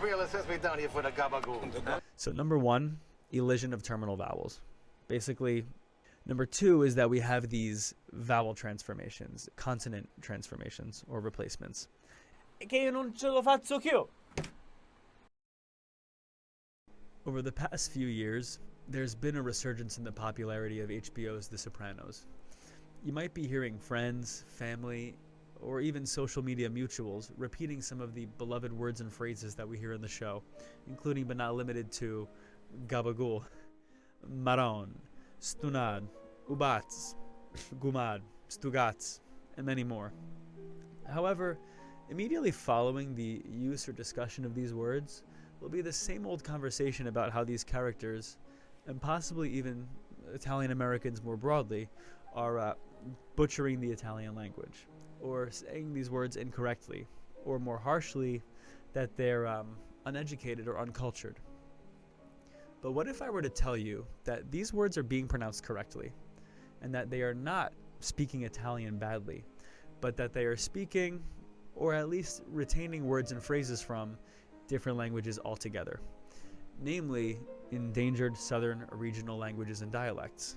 Gabriel sends me down here for the Gabagool. So number one, elision of terminal vowels. Basically, number two is that we have these vowel transformations, consonant transformations or replacements. Che io non ce lo faccio più. Over the past few years, there's been a resurgence in the popularity of HBO's The Sopranos. You might be hearing friends, family, or even social media mutuals repeating some of the beloved words and phrases that we hear in the show, including but not limited to Gabagool, Maron, Stunad, Ubats, Gumad, Stugats, and many more. However, immediately following the use or discussion of these words will be the same old conversation about how these characters, and possibly even Italian Americans more broadly, are butchering the Italian language, or saying these words incorrectly, or more harshly, that they're uneducated or uncultured. But what if I were to tell you that these words are being pronounced correctly, and that they are not speaking Italian badly, but that they are speaking, or at least retaining words and phrases from, different languages altogether, namely endangered southern regional languages and dialects?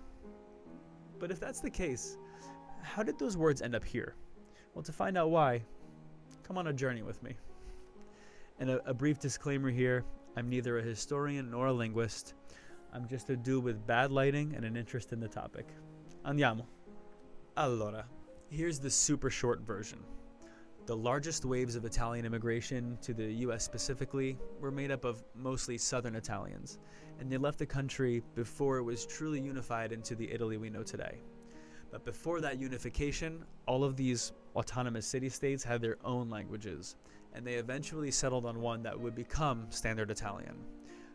But if that's the case, how did those words end up here? Well, to find out why, come on a journey with me. And a brief disclaimer here, I'm neither a historian nor a linguist. I'm just a dude with bad lighting and an interest in the topic. Andiamo. Allora, here's the super short version. The largest waves of Italian immigration to the US specifically were made up of mostly southern Italians, and they left the country before it was truly unified into the Italy we know today. But before that unification, all of these autonomous city-states had their own languages, and they eventually settled on one that would become Standard Italian.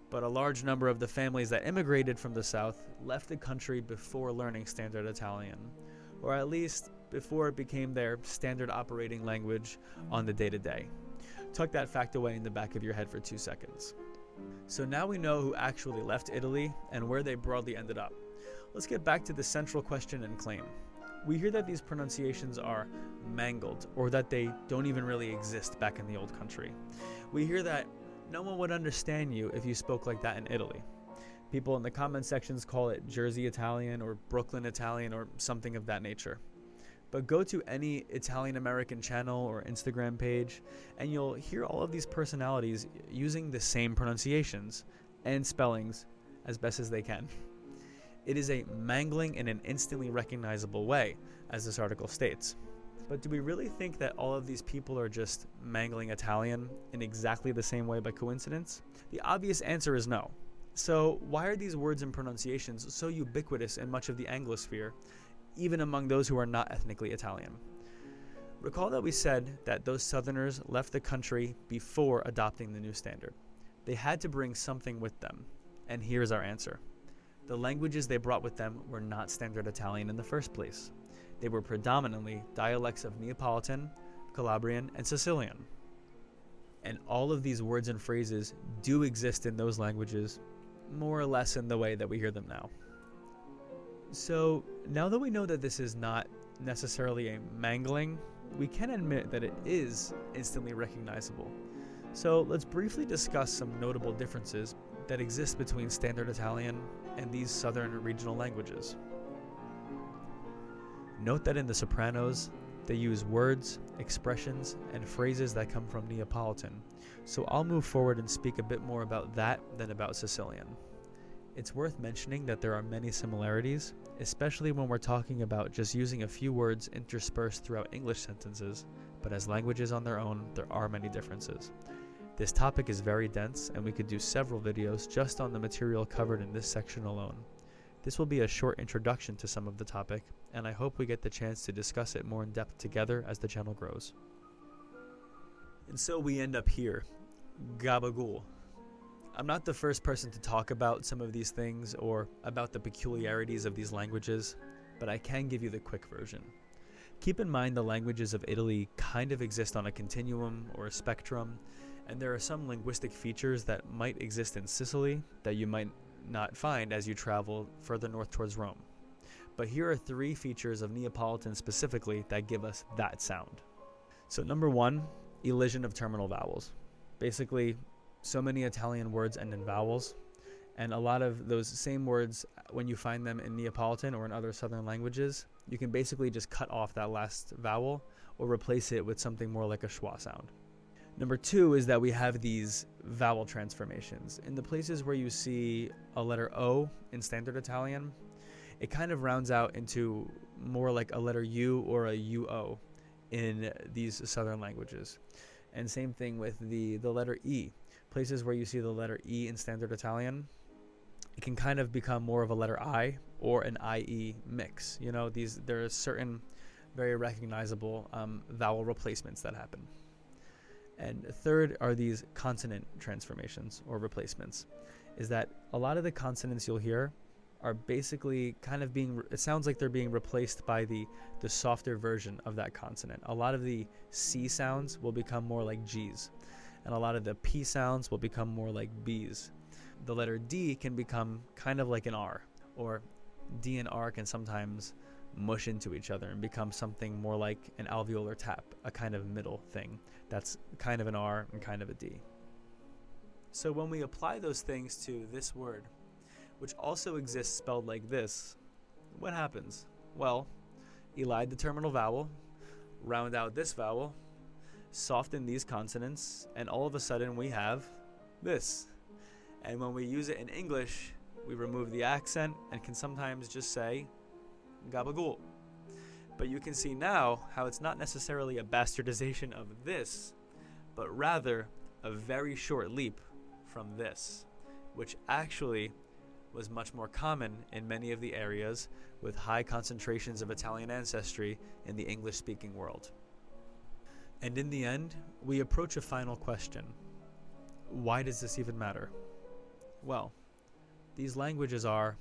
But a large number of the families that immigrated from the south left the country before learning Standard Italian, or at least before it became their standard operating language on the day-to-day. Tuck that fact away in the back of your head for 2 seconds. So now we know who actually left Italy and where they broadly ended up. Let's get back to the central question and claim. We hear that these pronunciations are mangled, or that they don't even really exist back in the old country. We hear that no one would understand you if you spoke like that in Italy. People in the comment sections call it Jersey Italian or Brooklyn Italian or something of that nature. But go to any Italian American channel or Instagram page and you'll hear all of these personalities using the same pronunciations and spellings as best as they can. It is a mangling in an instantly recognizable way, as this article states. But do we really think that all of these people are just mangling Italian in exactly the same way by coincidence? The obvious answer is no. So why are these words and pronunciations so ubiquitous in much of the Anglosphere, even among those who are not ethnically Italian? Recall that we said that those Southerners left the country before adopting the new standard. They had to bring something with them, and here's our answer. The languages they brought with them were not Standard Italian in the first place. They were predominantly dialects of Neapolitan, Calabrian, and Sicilian. And all of these words and phrases do exist in those languages, more or less in the way that we hear them now. So now that we know that this is not necessarily a mangling, we can admit that it is instantly recognizable. So let's briefly discuss some notable differences that exist between Standard Italian and these southern regional languages. Note that in The Sopranos, they use words, expressions, and phrases that come from Neapolitan, so I'll move forward and speak a bit more about that than about Sicilian. It's worth mentioning that there are many similarities, especially when we're talking about just using a few words interspersed throughout English sentences, but as languages on their own, there are many differences. This topic is very dense, and we could do several videos just on the material covered in this section alone. This will be a short introduction to some of the topic, and I hope we get the chance to discuss it more in depth together as the channel grows. And so we end up here, Gabagool. I'm not the first person to talk about some of these things or about the peculiarities of these languages, but I can give you the quick version. Keep in mind the languages of Italy kind of exist on a continuum or a spectrum, and there are some linguistic features that might exist in Sicily that you might not find as you travel further north towards Rome. But here are 3 features of Neapolitan specifically that give us that sound. So number 1, elision of terminal vowels. Basically, So many Italian words end in vowels, and a lot of those same words, when you find them in Neapolitan or in other southern languages, you can basically just cut off that last vowel or replace it with something more like a schwa sound. Number two is that we have these vowel transformations. In the places where you see a letter O in standard Italian, it kind of rounds out into more like a letter U or a UO in these southern languages. And same thing with the letter E. Places where you see the letter E in standard Italian, it can kind of become more of a letter I or an IE mix. You know, there are certain very recognizable vowel replacements that happen. And third are these consonant transformations or replacements. Is that a lot of the consonants you'll hear are basically kind of it sounds like they're being replaced by the softer version of that consonant. A lot of the C sounds will become more like G's, and a lot of the P sounds will become more like B's. The letter D can become kind of like an R, or D and R can sometimes mush into each other and become something more like an alveolar tap, a kind of middle thing that's kind of an R and kind of a D. So when we apply those things to this word, which also exists spelled like this, what happens? Well, elide the terminal vowel, round out this vowel, soften these consonants, and all of a sudden we have this. And when we use it in English, we remove the accent and can sometimes just say Gabagool. But you can see now how it's not necessarily a bastardization of this, but rather a very short leap from this, which actually was much more common in many of the areas with high concentrations of Italian ancestry in the English-speaking world. And in the end, we approach a final question. Why does this even matter? Well, these languages are,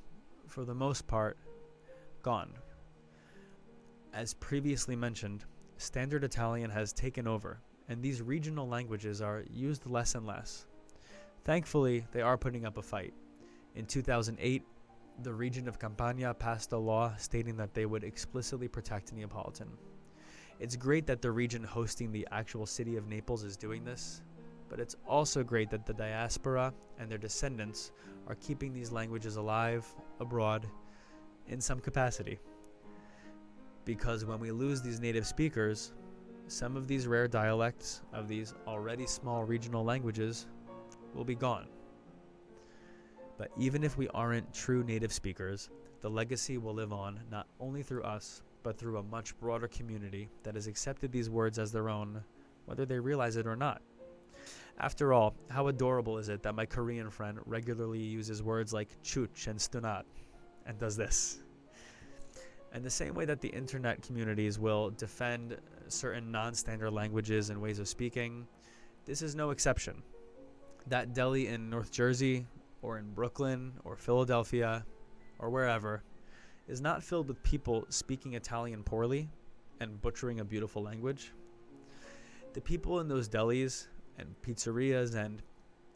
for the most part, gone. As previously mentioned, Standard Italian has taken over, and these regional languages are used less and less. Thankfully, they are putting up a fight. In 2008, the region of Campania passed a law stating that they would explicitly protect Neapolitan. It's great that the region hosting the actual city of Naples is doing this, but it's also great that the diaspora and their descendants are keeping these languages alive abroad in some capacity. Because when we lose these native speakers, some of these rare dialects of these already small regional languages will be gone. But even if we aren't true native speakers, the legacy will live on not only through us, but through a much broader community that has accepted these words as their own, whether they realize it or not. After all, how adorable is it that my Korean friend regularly uses words like chuch and stunat, and does this? And the same way that the internet communities will defend certain non-standard languages and ways of speaking, this is no exception. That deli in North Jersey, or in Brooklyn, or Philadelphia, or wherever, is not filled with people speaking Italian poorly and butchering a beautiful language. The people in those delis and pizzerias and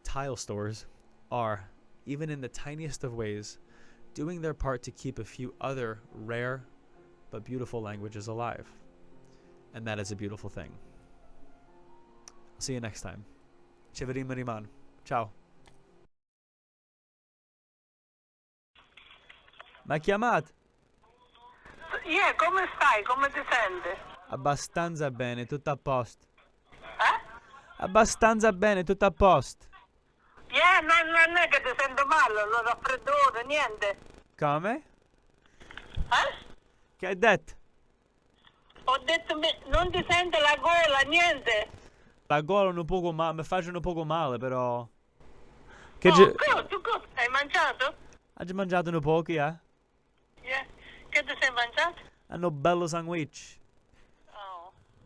tile stores are, even in the tiniest of ways, doing their part to keep a few other rare but beautiful languages alive. And that is a beautiful thing. I'll see you next time. Ci vedremo rimane. Ciao. Ma chiamato? Yeah, come stai? Come ti senti? Abbastanza bene, tutto a posto. Eh? Abbastanza bene, tutto a posto. Yeah, non è che ti sento male, lo raffreddore, niente. Come? Eh? Che hai detto? Ho detto, non ti sente la gola, niente. La gola un poco male, mi faccio un poco male, però. Che good. Hai mangiato? Hai mangiato un poco, eh? Yeah. Che ti sei mangiato? Hanno bello sandwich.